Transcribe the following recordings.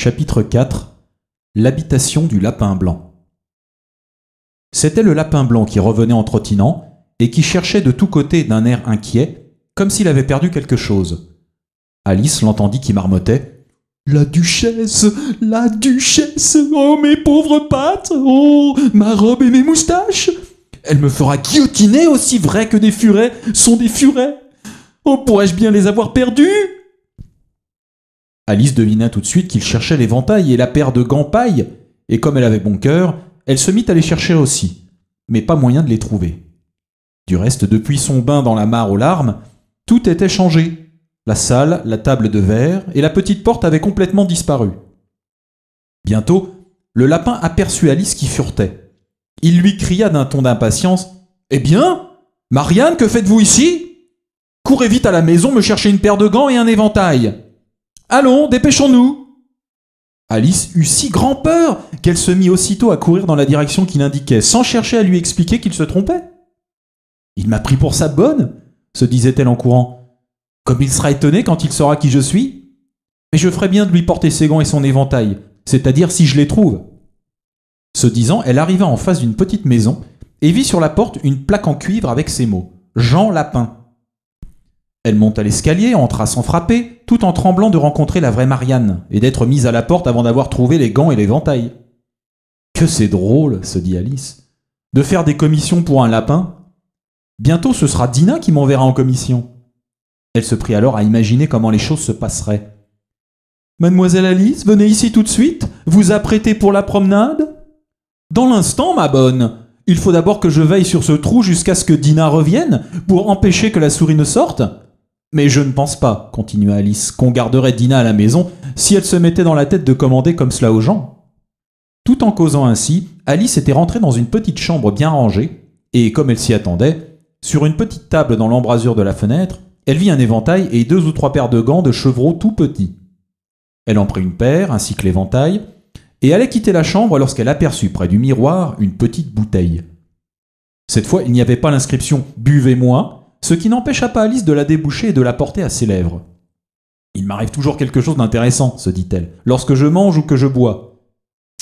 Chapitre 4 L'habitation du lapin blanc. C'était le lapin blanc qui revenait en trottinant et qui cherchait de tous côtés d'un air inquiet, comme s'il avait perdu quelque chose. Alice l'entendit qui marmottait « La duchesse, oh mes pauvres pattes, oh ma robe et mes moustaches! Elle me fera guillotiner aussi vrai que des furets sont des furets! Oh, pourrais-je bien les avoir perdus ?» Alice devina tout de suite qu'il cherchait l'éventail et la paire de gants paille, et comme elle avait bon cœur, elle se mit à les chercher aussi, mais pas moyen de les trouver. Du reste, depuis son bain dans la mare aux larmes, tout était changé. La salle, la table de verre et la petite porte avaient complètement disparu. Bientôt, le lapin aperçut Alice qui furetait. Il lui cria d'un ton d'impatience « Eh bien, Marianne, que faites-vous ici ? Courez vite à la maison me chercher une paire de gants et un éventail. Allons, dépêchons-nous !» Alice eut si grand peur qu'elle se mit aussitôt à courir dans la direction qu'il indiquait, sans chercher à lui expliquer qu'il se trompait. « Il m'a pris pour sa bonne !» se disait-elle en courant. « Comme il sera étonné quand il saura qui je suis. Mais je ferai bien de lui porter ses gants et son éventail, c'est-à-dire si je les trouve. » Ce disant, elle arriva en face d'une petite maison et vit sur la porte une plaque en cuivre avec ces mots « Jean Lapin ». Elle monta l'escalier, entra sans frapper, tout en tremblant de rencontrer la vraie Marianne et d'être mise à la porte avant d'avoir trouvé les gants et l'éventail. « Que c'est drôle, se dit Alice, de faire des commissions pour un lapin. Bientôt ce sera Dinah qui m'enverra en commission. » Elle se prit alors à imaginer comment les choses se passeraient. « Mademoiselle Alice, venez ici tout de suite, vous apprêtez pour la promenade ? » ?»« Dans l'instant, ma bonne. Il faut d'abord que je veille sur ce trou jusqu'à ce que Dinah revienne pour empêcher que la souris ne sorte. » Mais je ne pense pas, continua Alice, qu'on garderait Dinah à la maison si elle se mettait dans la tête de commander comme cela aux gens. Tout en causant ainsi, Alice était rentrée dans une petite chambre bien rangée, et comme elle s'y attendait, sur une petite table dans l'embrasure de la fenêtre, elle vit un éventail et 2 ou 3 paires de gants de chevreau tout petits. Elle en prit une paire, ainsi que l'éventail, et allait quitter la chambre lorsqu'elle aperçut près du miroir une petite bouteille. Cette fois, il n'y avait pas l'inscription « Buvez-moi », ce qui n'empêcha pas Alice de la déboucher et de la porter à ses lèvres. « Il m'arrive toujours quelque chose d'intéressant, » se dit-elle, « lorsque je mange ou que je bois.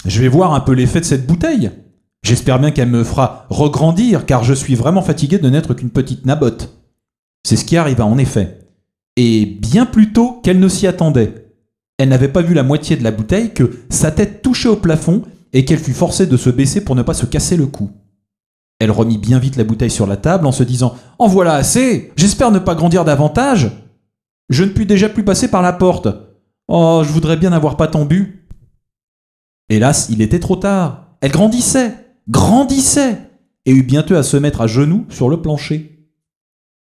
Je vais voir un peu l'effet de cette bouteille. J'espère bien qu'elle me fera regrandir, car je suis vraiment fatiguée de n'être qu'une petite nabotte. » C'est ce qui arriva en effet. Et bien plus tôt qu'elle ne s'y attendait. Elle n'avait pas vu la moitié de la bouteille que sa tête touchait au plafond et qu'elle fut forcée de se baisser pour ne pas se casser le cou. Elle remit bien vite la bouteille sur la table en se disant « En voilà assez, j'espère ne pas grandir davantage. Je ne puis déjà plus passer par la porte. Oh, je voudrais bien n'avoir pas tant bu. » Hélas, il était trop tard. Elle grandissait, et eut bientôt à se mettre à genoux sur le plancher.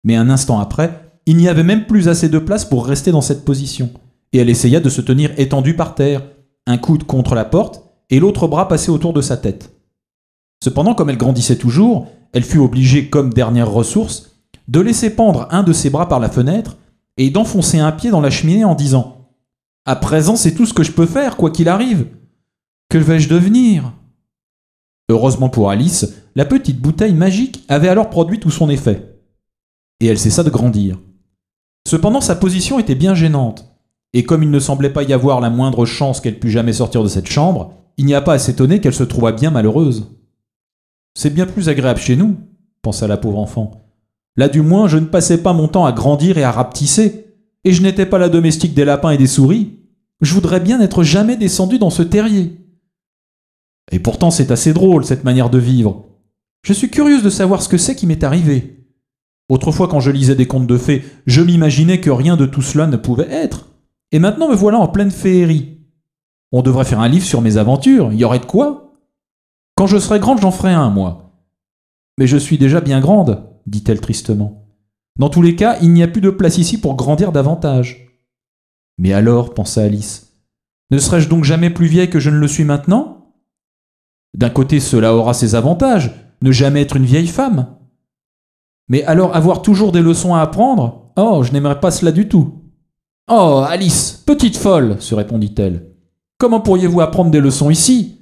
Mais un instant après, il n'y avait même plus assez de place pour rester dans cette position, et elle essaya de se tenir étendue par terre, un coude contre la porte et l'autre bras passé autour de sa tête. Cependant, comme elle grandissait toujours, elle fut obligée, comme dernière ressource, de laisser pendre un de ses bras par la fenêtre et d'enfoncer un pied dans la cheminée en disant « À présent, c'est tout ce que je peux faire, quoi qu'il arrive. Que vais-je devenir ?» Heureusement pour Alice, la petite bouteille magique avait alors produit tout son effet. Et elle cessa de grandir. Cependant, sa position était bien gênante, et comme il ne semblait pas y avoir la moindre chance qu'elle pût jamais sortir de cette chambre, il n'y a pas à s'étonner qu'elle se trouvât bien malheureuse. « C'est bien plus agréable chez nous, » pensa la pauvre enfant. « Là du moins, je ne passais pas mon temps à grandir et à rapetisser, et je n'étais pas la domestique des lapins et des souris. Je voudrais bien n'être jamais descendue dans ce terrier. Et pourtant, c'est assez drôle, cette manière de vivre. Je suis curieuse de savoir ce que c'est qui m'est arrivé. Autrefois, quand je lisais des contes de fées, je m'imaginais que rien de tout cela ne pouvait être. Et maintenant, me voilà en pleine féerie. On devrait faire un livre sur mes aventures, il y aurait de quoi. Quand je serai grande, j'en ferai un, moi. Mais je suis déjà bien grande, dit-elle tristement. Dans tous les cas, il n'y a plus de place ici pour grandir davantage. Mais alors, pensa Alice, ne serais-je donc jamais plus vieille que je ne le suis maintenant ? D'un côté, cela aura ses avantages, ne jamais être une vieille femme. Mais alors avoir toujours des leçons à apprendre ? Oh, je n'aimerais pas cela du tout. Oh, Alice, petite folle, se répondit-elle. Comment pourriez-vous apprendre des leçons ici ?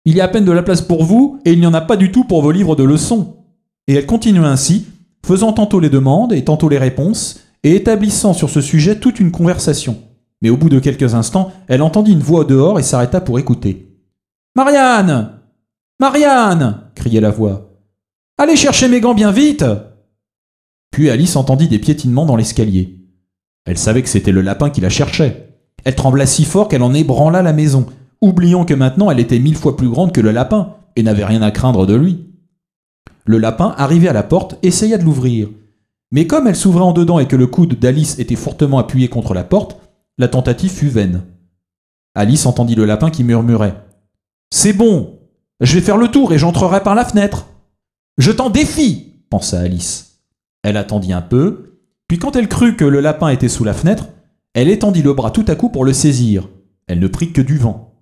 Il y a à peine de la place pour vous, et il n'y en a pas du tout pour vos livres de leçons. Et elle continua ainsi, faisant tantôt les demandes et tantôt les réponses, et établissant sur ce sujet toute une conversation. Mais au bout de quelques instants, elle entendit une voix au dehors et s'arrêta pour écouter. « Marianne! Marianne !» criait la voix. « Allez chercher mes gants bien vite !» Puis Alice entendit des piétinements dans l'escalier. Elle savait que c'était le lapin qui la cherchait. Elle trembla si fort qu'elle en ébranla la maison, oubliant que maintenant elle était 1000 fois plus grande que le lapin et n'avait rien à craindre de lui. Le lapin, arrivé à la porte, essaya de l'ouvrir. Mais comme elle s'ouvrait en dedans et que le coude d'Alice était fortement appuyé contre la porte, la tentative fut vaine. Alice entendit le lapin qui murmurait « C'est bon, je vais faire le tour et j'entrerai par la fenêtre. »« Je t'en défie !» pensa Alice. Elle attendit un peu, puis quand elle crut que le lapin était sous la fenêtre, elle étendit le bras tout à coup pour le saisir. Elle ne prit que du vent.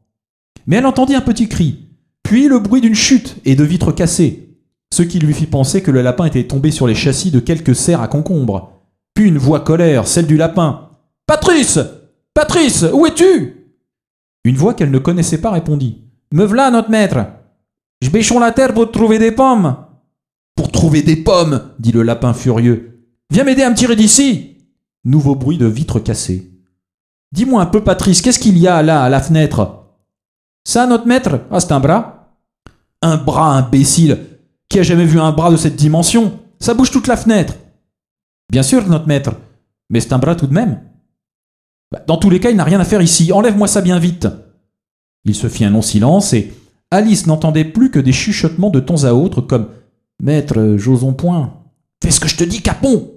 Mais elle entendit un petit cri, puis le bruit d'une chute et de vitres cassées, ce qui lui fit penser que le lapin était tombé sur les châssis de quelques serres à concombre. Puis une voix colère, celle du lapin. « Patrice! Patrice, où es-tu » Une voix qu'elle ne connaissait pas répondit. « Me v'là, notre maître. Je bêchons la terre pour trouver des pommes. »« Pour trouver des pommes !» dit le lapin furieux. « Viens m'aider à me tirer d'ici !» Nouveau bruit de vitres cassées. « Dis-moi un peu, Patrice, qu'est-ce qu'il y a là, à la fenêtre ?»« Ça, notre maître ? Ah, c'est un bras. »« Un bras, imbécile ! Qui a jamais vu un bras de cette dimension ? Ça bouge toute la fenêtre. »« Bien sûr, notre maître, mais c'est un bras tout de même. » Dans tous les cas, il n'a rien à faire ici. Enlève-moi ça bien vite. Il se fit un long silence et Alice n'entendait plus que des chuchotements de temps à autre comme « Maître, j'osons point. Fais ce que je te dis, Capon !»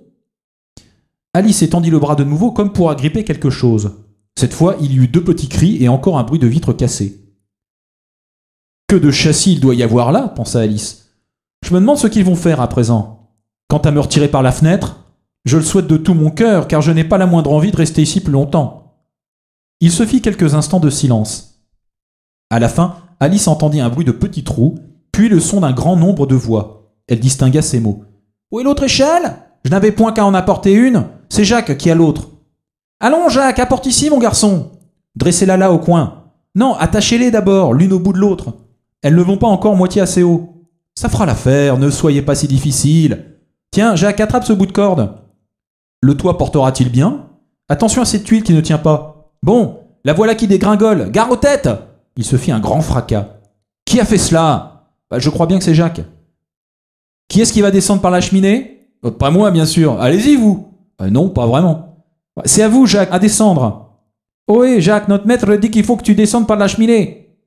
Alice étendit le bras de nouveau comme pour agripper quelque chose. Cette fois, il y eut 2 petits cris et encore un bruit de vitres cassées. « Que de châssis il doit y avoir là !» pensa Alice. « Je me demande ce qu'ils vont faire à présent. Quant à me retirer par la fenêtre, je le souhaite de tout mon cœur, car je n'ai pas la moindre envie de rester ici plus longtemps. » Il se fit quelques instants de silence. À la fin, Alice entendit un bruit de petits trous, puis le son d'un grand nombre de voix. Elle distingua ces mots. « Où est l'autre échelle ? Je n'avais point qu'à en apporter une. C'est Jacques qui a l'autre. »« Allons, Jacques, apporte ici, mon garçon. Dressez-la là au coin. Non, attachez-les d'abord, l'une au bout de l'autre. Elles ne vont pas encore moitié assez haut. Ça fera l'affaire, ne soyez pas si difficile. Tiens, Jacques, attrape ce bout de corde. Le toit portera-t-il bien ? Attention à cette tuile qui ne tient pas. Bon, la voilà qui dégringole. Gare aux têtes !» Il se fit un grand fracas. « Qui a fait cela ? Je crois bien que c'est Jacques. »« Qui est-ce qui va descendre par la cheminée ? Pas moi, bien sûr. Allez-y, vous. »« Non, pas vraiment. »« C'est à vous, Jacques, à descendre. »« Ohé, Jacques, notre maître dit qu'il faut que tu descendes par la cheminée. »«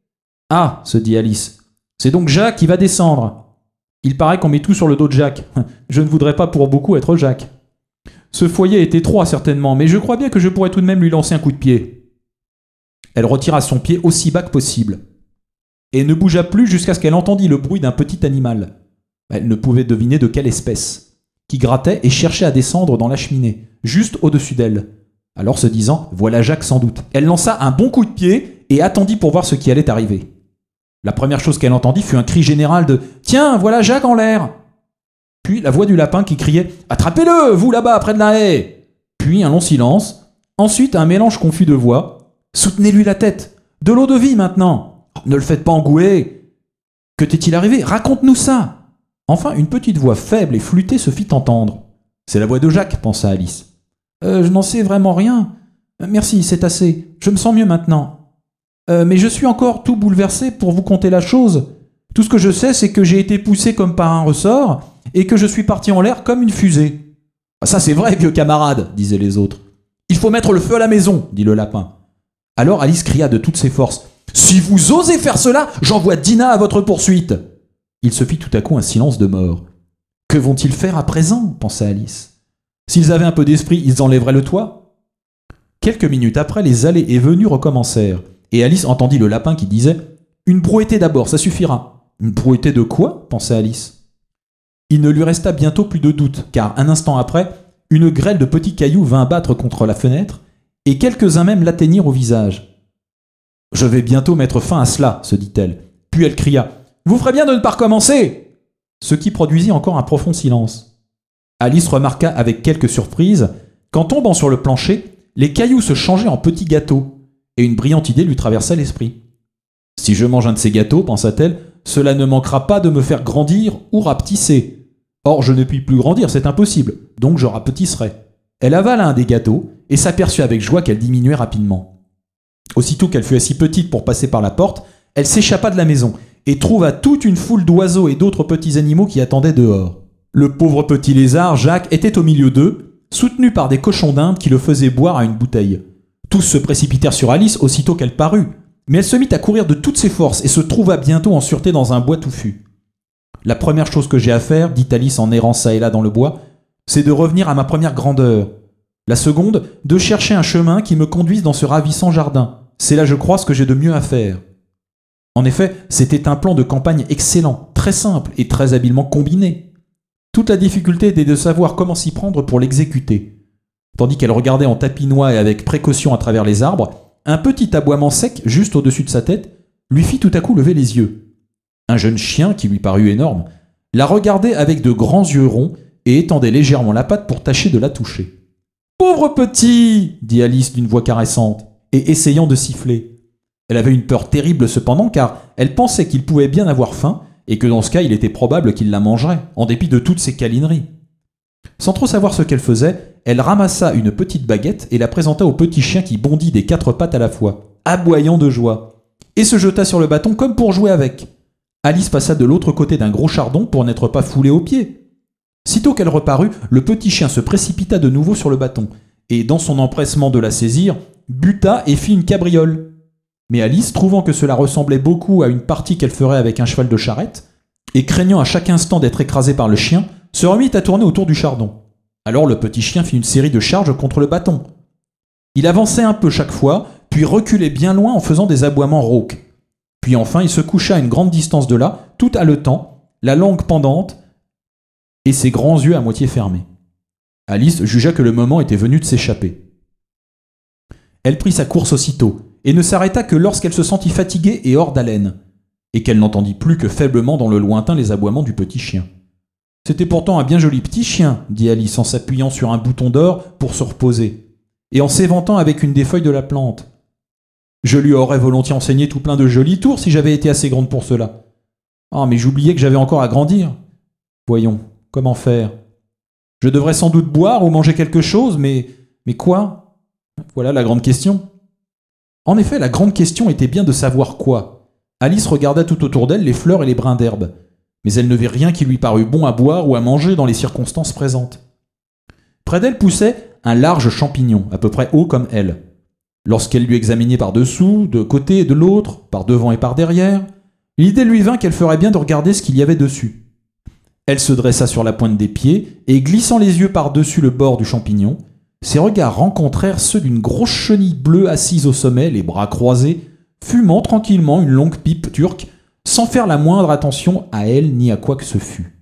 Ah, se dit Alice. C'est donc Jacques qui va descendre. Il paraît qu'on met tout sur le dos de Jacques. Je ne voudrais pas pour beaucoup être Jacques. Ce foyer est étroit, certainement, mais je crois bien que je pourrais tout de même lui lancer un coup de pied. » Elle retira son pied aussi bas que possible, et ne bougea plus jusqu'à ce qu'elle entendit le bruit d'un petit animal. Elle ne pouvait deviner de quelle espèce, qui grattait et cherchait à descendre dans la cheminée, juste au-dessus d'elle. Alors se disant « Voilà Jacques sans doute », elle lança un bon coup de pied et attendit pour voir ce qui allait arriver. La première chose qu'elle entendit fut un cri général de « Tiens, voilà Jacques en l'air !» Puis la voix du lapin qui criait « Attrapez-le, vous là-bas, près de la haie !» Puis un long silence, ensuite un mélange confus de voix. « Soutenez-lui la tête, de l'eau de vie maintenant. Ne le faites pas engouer. Que t'est-il arrivé ? Raconte-nous ça !» Enfin, une petite voix faible et flûtée se fit entendre. « C'est la voix de Jacques, » pensa Alice. Je n'en sais vraiment rien. Merci, c'est assez. Je me sens mieux maintenant. Mais je suis encore tout bouleversé pour vous conter la chose. Tout ce que je sais, c'est que j'ai été poussé comme par un ressort et que je suis parti en l'air comme une fusée. « Ça c'est vrai, vieux camarade, » disaient les autres. « Il faut mettre le feu à la maison, » dit le lapin. Alors Alice cria de toutes ses forces. « Si vous osez faire cela, j'envoie Dinah à votre poursuite !» Il se fit tout à coup un silence de mort. « Que vont-ils faire à présent ?» pensa Alice. « S'ils avaient un peu d'esprit, ils enlèveraient le toit ?» Quelques minutes après, les allées et venues recommencèrent, et Alice entendit le lapin qui disait « Une brouettée d'abord, ça suffira. »« Une brouettée de quoi ?» pensa Alice. Il ne lui resta bientôt plus de doute, car un instant après, une grêle de petits cailloux vint battre contre la fenêtre, et quelques-uns même l'atteignirent au visage. « Je vais bientôt mettre fin à cela, » se dit-elle. Puis elle cria « Vous ferez bien de ne pas recommencer !» Ce qui produisit encore un profond silence. Alice remarqua avec quelque surprise qu'en tombant sur le plancher, les cailloux se changeaient en petits gâteaux, et une brillante idée lui traversa l'esprit. « Si je mange un de ces gâteaux, pensa-t-elle, cela ne manquera pas de me faire grandir ou rapetisser. Or, je ne puis plus grandir, c'est impossible, donc je rapetisserai. » Elle avala un des gâteaux et s'aperçut avec joie qu'elle diminuait rapidement. Aussitôt qu'elle fut assez petite pour passer par la porte, elle s'échappa de la maison et trouva toute une foule d'oiseaux et d'autres petits animaux qui attendaient dehors. Le pauvre petit lézard, Jacques, était au milieu d'eux, soutenu par des cochons d'Inde qui le faisaient boire à une bouteille. Tous se précipitèrent sur Alice aussitôt qu'elle parut, mais elle se mit à courir de toutes ses forces et se trouva bientôt en sûreté dans un bois touffu. « La première chose que j'ai à faire, dit Alice en errant çà et là dans le bois, c'est de revenir à ma première grandeur. La seconde, de chercher un chemin qui me conduise dans ce ravissant jardin. C'est là, je crois, ce que j'ai de mieux à faire. » En effet, c'était un plan de campagne excellent, très simple et très habilement combiné. Toute la difficulté était de savoir comment s'y prendre pour l'exécuter. Tandis qu'elle regardait en tapinois et avec précaution à travers les arbres, un petit aboiement sec, juste au-dessus de sa tête, lui fit tout à coup lever les yeux. Un jeune chien, qui lui parut énorme, la regardait avec de grands yeux ronds et étendait légèrement la patte pour tâcher de la toucher. « Pauvre petit !» dit Alice d'une voix caressante, et essayant de siffler. Elle avait une peur terrible cependant, car elle pensait qu'il pouvait bien avoir faim, et que dans ce cas il était probable qu'il la mangerait, en dépit de toutes ses câlineries. Sans trop savoir ce qu'elle faisait, elle ramassa une petite baguette et la présenta au petit chien qui bondit des 4 pattes à la fois, aboyant de joie, et se jeta sur le bâton comme pour jouer avec. Alice passa de l'autre côté d'un gros chardon pour n'être pas foulée aux pieds. Sitôt qu'elle reparut, le petit chien se précipita de nouveau sur le bâton, et dans son empressement de la saisir, buta et fit une cabriole. Mais Alice, trouvant que cela ressemblait beaucoup à une partie qu'elle ferait avec un cheval de charrette, et craignant à chaque instant d'être écrasée par le chien, se remit à tourner autour du chardon. Alors le petit chien fit une série de charges contre le bâton. Il avançait un peu chaque fois, puis reculait bien loin en faisant des aboiements rauques. Puis enfin il se coucha à une grande distance de là, tout haletant, la langue pendante, et ses grands yeux à moitié fermés. Alice jugea que le moment était venu de s'échapper. Elle prit sa course aussitôt, et ne s'arrêta que lorsqu'elle se sentit fatiguée et hors d'haleine, et qu'elle n'entendit plus que faiblement dans le lointain les aboiements du petit chien. « C'était pourtant un bien joli petit chien, » dit Alice en s'appuyant sur un bouton d'or pour se reposer, et en s'éventant avec une des feuilles de la plante. « Je lui aurais volontiers enseigné tout plein de jolis tours si j'avais été assez grande pour cela. Ah, mais j'oubliais que j'avais encore à grandir. Voyons, comment faire? Je devrais sans doute boire ou manger quelque chose, mais quoi? Voilà la grande question. » En effet, la grande question était bien de savoir quoi. Alice regarda tout autour d'elle les fleurs et les brins d'herbe, mais elle ne vit rien qui lui parût bon à boire ou à manger dans les circonstances présentes. Près d'elle poussait un large champignon, à peu près haut comme elle. Lorsqu'elle lui examinait par-dessous, de côté et de l'autre, par devant et par derrière, l'idée lui vint qu'elle ferait bien de regarder ce qu'il y avait dessus. Elle se dressa sur la pointe des pieds et, glissant les yeux par-dessus le bord du champignon, ses regards rencontrèrent ceux d'une grosse chenille bleue assise au sommet, les bras croisés, fumant tranquillement une longue pipe turque, sans faire la moindre attention à elle ni à quoi que ce fût.